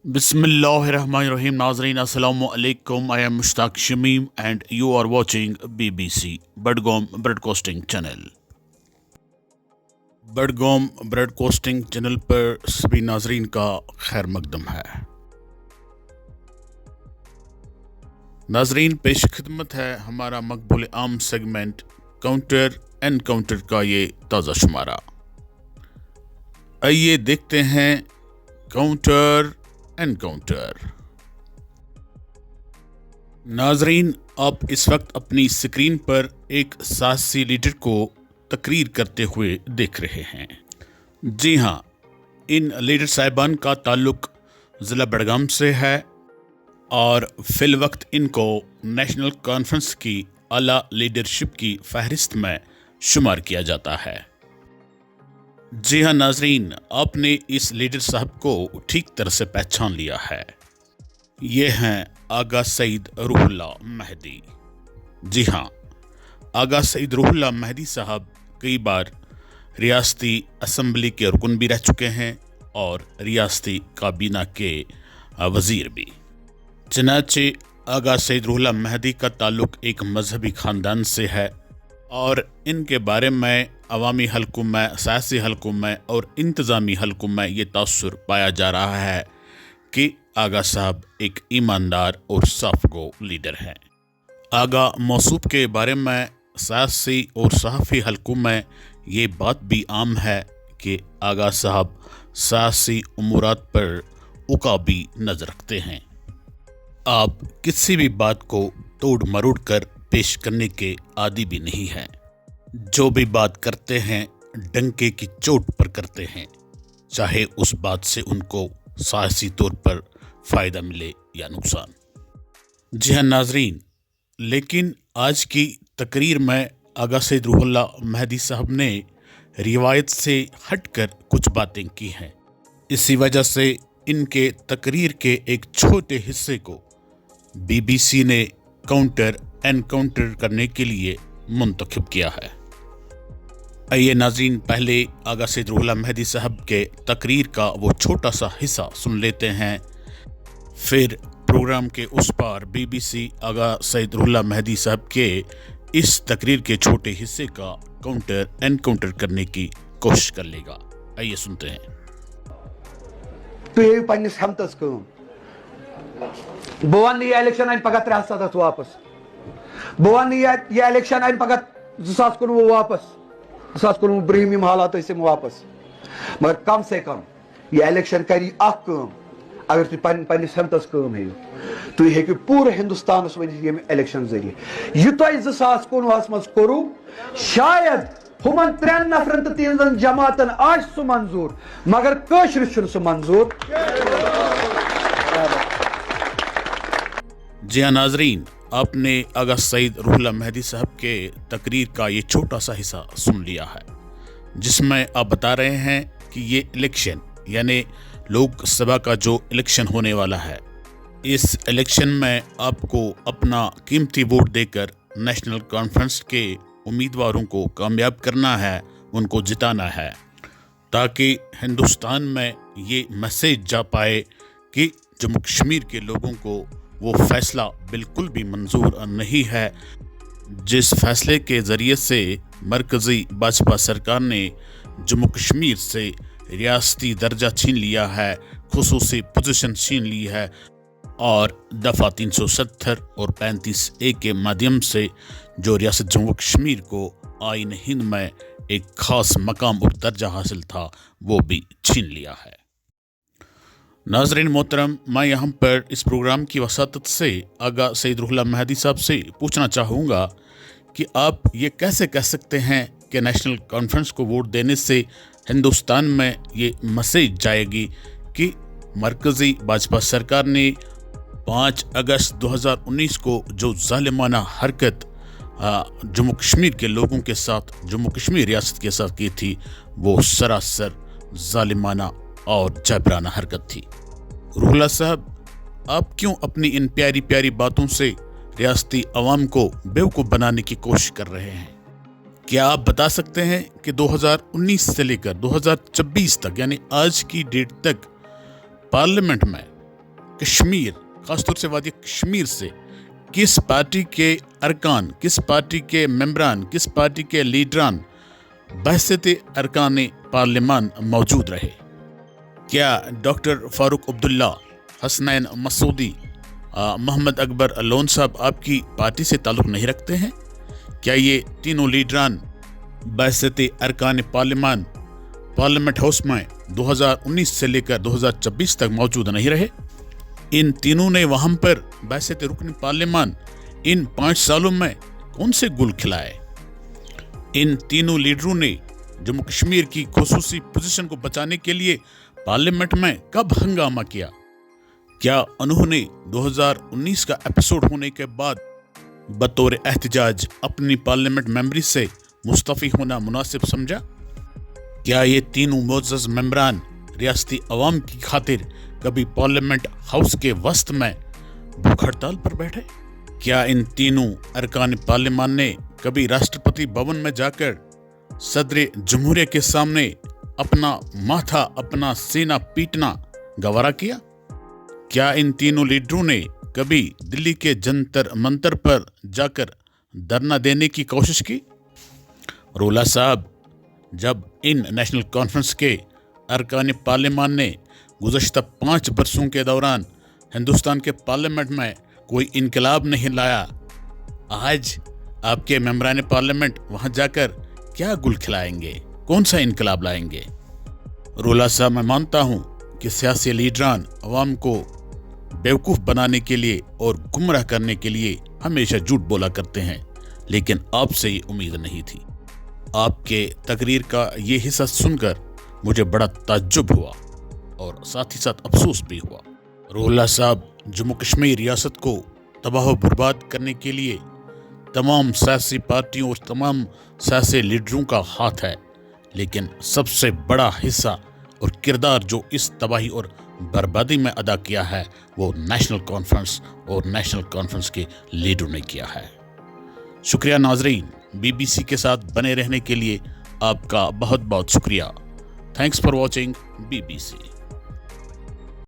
Bismillahirrahmanirrahim. Nazreen, Assalamu alaikum. I am Mushtaq Shamim and you are watching BBC Budgom Broadcasting Channel. Budgam broadcasting channel पर सभी नाजरीन का खैर मकदम है। नाजरीन, पेश खिदमत है हमारा मकबूल आम सेगमेंट काउंटर एनकाउंटर का ये ताज़ा शुमारा। आइए देखते हैं काउंटर एनकाउंटर। नाजरीन, आप इस वक्त अपनी स्क्रीन पर एक सियासी लीडर को तकरीर करते हुए देख रहे हैं। जी हाँ, इन लीडर साहिबान का ताल्लुक ज़िला बडगाम से है और फिल वक्त इनको नेशनल कॉन्फ्रेंस की आला लीडरशिप की फहरिस्त में शुमार किया जाता है। जी हाँ नाजरीन, आपने इस लीडर साहब को ठीक तरह से पहचान लिया है। ये हैं आगा सईद रूहुल्लाह महदी। जी हाँ, आगा सईद रूहुल्लाह महदी साहब कई बार रियासती असम्बली के रुकन भी रह चुके हैं और रियासती काबीना के वज़ीर भी। चनाचे आगा सईद रूहुल्लाह महदी का ताल्लुक़ एक मजहबी ख़ानदान से है और इनके बारे में अवामी हलकों में, सियासी हलकों में और इंतज़ामी हलकों में ये तासुर पाया जा रहा है कि आगा साहब एक ईमानदार और साफ़गो लीडर हैं। आगा मौसूफ के बारे में सियासी और सहाफ़ी हलकों में ये बात भी आम है कि आगा साहब सियासी उमूरात पर उकाबी नज़र रखते हैं। आप किसी भी बात को तोड़ मरोड़ कर पेश करने के आदी भी नहीं हैं। जो भी बात करते हैं डंके की चोट पर करते हैं, चाहे उस बात से उनको सियासी तौर पर फ़ायदा मिले या नुकसान। जी हाँ नाजरीन, लेकिन आज की तकरीर में आगा सईद रूहुल्लाह महदी साहब ने रिवायत से हटकर कुछ बातें की हैं। इसी वजह से इनके तकरीर के एक छोटे हिस्से को BBC ने काउंटर एनकाउंटर करने के लिए मुंतखब किया है। आइए नाज़रीन, पहले आगा सईद रूहुल्लाह महदी साहब के तकरीर का वो छोटा सा हिस्सा सुन लेते हैं, फिर प्रोग्राम के उस पार BBC आगा सईद रूहुल्लाह महदी साहब के इस तकरीर के छोटे हिस्से का काउंटर एनकाउंटर करने की कोशिश कर लेगा। आइए सुनते हैं। बवन ये इलेक्शन आइन पगत 307 वापस बवन ये इलेक्शन आइन पगत 2019 वापस 2019 ब्रह्म हालात से वापस, मगर कम से कम ये इलेक्शन करी कम। अगर तुम पन्निस हमतस कम हेयू तुम हेकु पूरे हिंदुस्तान वन इलेक्शन जरिए यह तुम 2019 मज करू, शायद हुमन 3 नफरन तो 3 जमातन आज सह मंजूर, मगर कशर सह मंजूर। जी हाँ नाजरीन, आपने आगा सईद रूहुल्लाह महदी साहब के तकरीर का ये छोटा सा हिस्सा सुन लिया है, जिसमें आप बता रहे हैं कि ये इलेक्शन यानी लोकसभा का जो इलेक्शन होने वाला है, इस इलेक्शन में आपको अपना कीमती वोट देकर नेशनल कॉन्फ्रेंस के उम्मीदवारों को कामयाब करना है, उनको जिताना है, ताकि हिंदुस्तान में ये मैसेज जा पाए कि जम्मू कश्मीर के लोगों को वो फैसला बिल्कुल भी मंजूर नहीं है जिस फैसले के ज़रिए से मरकज़ी भाजपा सरकार ने जम्मू कश्मीर से रियासती दर्जा छीन लिया है, खुसूसी पोजीशन छीन ली है और दफ़ा 370 और 35A के माध्यम से जो रियासत जम्मू कश्मीर को आइन हिंद में एक ख़ास मकाम और दर्जा हासिल था वो भी छीन लिया है। नाज़रीन मोहतरम, मैं यहाँ पर इस प्रोग्राम की वसातत से आगा सईद रूहुल्लाह महदी साहब से पूछना चाहूँगा कि आप ये कैसे कह सकते हैं कि नेशनल कॉन्फ्रेंस को वोट देने से हिंदुस्तान में ये मैसेज जाएगी कि मरकज़ी भाजपा सरकार ने 5 अगस्त 2019 को जो ज़ालिमाना हरकत जम्मू कश्मीर के लोगों के साथ, जम्मू कश्मीर रियासत के साथ की थी, वो सरासर ज़ालिमाना और जबराना हरकत थी। रूहुल्लाह साहब, आप क्यों अपनी इन प्यारी प्यारी बातों से रियासती अवाम को बेवकूफ़ बनाने की कोशिश कर रहे हैं? क्या आप बता सकते हैं कि 2019 से लेकर 2026 तक यानी आज की डेट तक पार्लियामेंट में कश्मीर, खासतौर से वादी कश्मीर से किस पार्टी के अरकान, किस पार्टी के मेंबरान, किस पार्टी के लीडरान बहसत अरकान पार्लियामान मौजूद रहे? क्या डॉक्टर फारूक अब्दुल्ला, हसनैन मसूदी, मोहम्मद अकबर लोन साहब आपकी पार्टी से ताल्लुक़ नहीं रखते हैं? क्या ये तीनों लीडरान बहसत अरकान पार्लियामान पार्लियामेंट हाउस में 2019 से लेकर 2026 तक मौजूद नहीं रहे? इन तीनों ने वहाँ पर बहसत रुकन पार्लियामान इन 5 सालों में कौन से गुल खिलाए? इन तीनों लीडरों ने जम्मू कश्मीर की खुसूसी पोजीशन को बचाने के लिए पार्लियामेंट में कब हंगामा किया? क्या उन्होंने 2019 का एपिसोड होने के बाद बतौर एहतजाज अपनी पार्लियामेंट मेंबरी से मुस्तफ़ी होना मुनासिब समझा? क्या ये तीनों मोअज़्ज़ज़ मेंबरान रियासती अवाम की खातिर कभी पार्लियामेंट हाउस के वस्त में भूख हड़ताल पर बैठे? क्या इन तीनों अरकान पार्लियामान ने कभी राष्ट्रपति भवन में जाकर सदर जमहूरिया के सामने अपना माथा, अपना सीना पीटना गवारा किया? क्या इन तीनों लीडरों ने कभी दिल्ली के जंतर मंतर पर जाकर धरना देने की कोशिश की? रोला साहब, जब इन नेशनल कॉन्फ्रेंस के अरकान पार्लियामान ने गुज़श्ता 5 बरसों के दौरान हिंदुस्तान के पार्लियामेंट में कोई इनकलाब नहीं लाया, आज आपके मेंबरान पार्लियामेंट वहां जाकर क्या गुल खिलाएंगे? कौन सा इनकलाब लाएंगे? रोला साहब, मैं मानता हूं कि सियासी लीडरान अवाम को बेवकूफ़ बनाने के लिए और गुमराह करने के लिए हमेशा झूठ बोला करते हैं, लेकिन आपसे ये उम्मीद नहीं थी। आपके तकरीर का ये हिस्सा सुनकर मुझे बड़ा ताज्जुब हुआ और साथ ही साथ अफसोस भी हुआ। रोला साहब, जम्मू कश्मीर रियासत को तबाह बर्बाद करने के लिए तमाम सियासी पार्टियों और तमाम सियासी लीडरों का हाथ है, लेकिन सबसे बड़ा हिस्सा और किरदार जो इस तबाही और बर्बादी में अदा किया है वो नेशनल कॉन्फ्रेंस और नेशनल कॉन्फ्रेंस के लीडरों ने किया है। शुक्रिया नाजरीन, BBC के साथ बने रहने के लिए आपका बहुत बहुत शुक्रिया। Thanks for watching BBC।